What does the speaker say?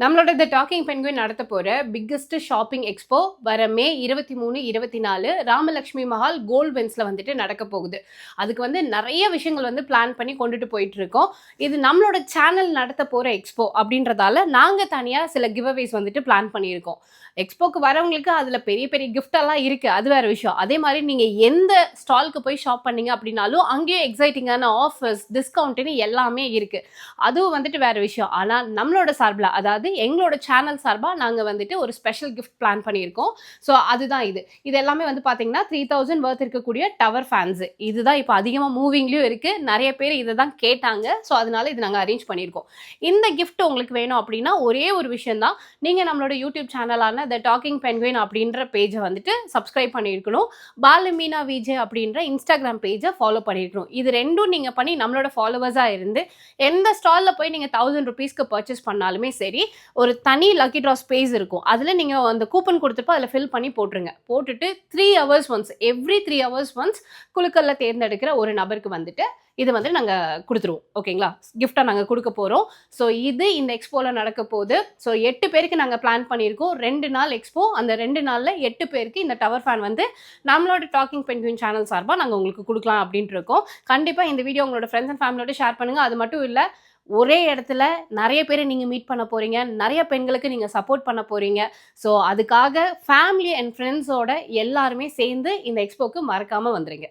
நம்மளோட இந்த docking penguin நடத்த போற பிக்கஸ்ட் ஷாப்பிங் எக்ஸ்போ வர மே 23, 24 ராமலட்சுமி மஹால் கோல்ட்வென்ஸ்ல வந்துட்டு நடக்க போகுது. அதுக்கு வந்து நிறைய விஷயங்கள் வந்து பிளான் பண்ணி கொண்டுட்டு போயிட்டு இருக்கோம். இது நம்மளோட சேனல் நடத்த போற எக்ஸ்போ அப்படின்றதால நாங்க தனியா சில கிவ்அவேஸ் வந்துட்டு பிளான் பண்ணியிருக்கோம். எக்ஸ்போக்கு வரவங்களுக்கு அதுல பெரிய பெரிய கிஃப்ட் எல்லாம் இருக்கு, அது வேற விஷயம். அதே மாதிரி நீங்க எந்த ஸ்டால்க்கு போய் ஷாப் பண்ணீங்க அப்படின்னாலும் அங்கேயும் எக்ஸைட்டிங்கான ஆஃபர்ஸ், டிஸ்கவுண்ட்னு எல்லாமே இருக்கு. அதுவும் வந்துட்டு வேற விஷயம். ஆனா நம்மளோட சார்பில், அதாவது எங்களோட சேனல் சார்பாக நாங்கள் வந்துட்டு ஒரு ஸ்பெஷல் கிஃப்ட் பிளான் பண்ணியிருக்கோம். ஸோ அதுதான் இது எல்லாமே வந்து பார்த்தீங்கன்னா 3000 வர்த் இருக்கக்கூடிய டவர் ஃபேன்ஸு. இதுதான் இப்போ அதிகமாக மூவிங்லேயும் இருக்குது. நிறைய பேர் இதை தான் கேட்டாங்க. ஸோ அதனால இது நாங்கள் அரேஞ்ச் பண்ணியிருக்கோம். இந்த கிஃப்ட் உங்களுக்கு வேணும் அப்படின்னா ஒரே ஒரு விஷயம் தான். நீங்கள் நம்மளோட யூடியூப் சேனலான த டாக்கிங் பென்குயின் அப்படின்ற பேஜை வந்துட்டு சப்ஸ்கிரைப் பண்ணியிருக்கணும். பாலமீனா விஜே அப்படின்ற இன்ஸ்டாகிராம் பேஜை ஃபாலோ பண்ணியிருக்கணும். இது ரெண்டும் நீங்கள் பண்ணி நம்மளோட ஃபாலோவர்ஸாக இருந்து எந்த ஸ்டாலில் போய் நீங்கள் 1000 ருபீஸ்க்கு பர்ச்சேஸ் பண்ணாலுமே சரி, ஒரு தனி லக்கி ட்ரா ஸ்பேஸ் இருக்கும். அதில் நீங்கள் அந்த கூப்பன் கொடுத்துருப்போ அதில் ஃபில் பண்ணி போட்டுருங்க. போட்டுட்டு 3 hours once, every 3 hours once குழுக்களில் தேர்ந்தெடுக்கிற ஒரு நபருக்கு வந்துட்டு இது வந்து நாங்கள் கொடுத்துருவோம். ஓகேங்களா? கிஃப்டாக நாங்கள் கொடுக்க போகிறோம். ஸோ இது இந்த எக்ஸ்போவில் நடக்க போகுது. ஸோ 8 பேருக்கு நாங்கள் பிளான் பண்ணியிருக்கோம். 2 நாள் எக்ஸ்போ. அந்த 2 நாளில் 8 பேருக்கு இந்த டவர் ஃபேன் வந்து நம்மளோட டாக்கிங் பென்குயின் சேனல் சார்பாக நாங்கள் உங்களுக்கு கொடுக்கலாம் அப்படின்ட்டு இருக்கோம். கண்டிப்பாக இந்த வீடியோ உங்களோட ஃப்ரெண்ட்ஸ் அண்ட் ஃபேமிலியோட ஷேர் பண்ணுங்கள். அது மட்டும் இல்லை, ஒரே இடத்துல நிறைய பேரை நீங்கள் மீட் பண்ண போகிறீங்க. நிறைய பெண்களுக்கு நீங்கள் சப்போர்ட் பண்ண போகிறீங்க. ஸோ அதுக்காக ஃபேமிலி அண்ட் ஃப்ரெண்ட்ஸோட எல்லாருமே சேர்ந்து இந்த எக்ஸ்போக்கு மறக்காமல் வந்துடுங்க.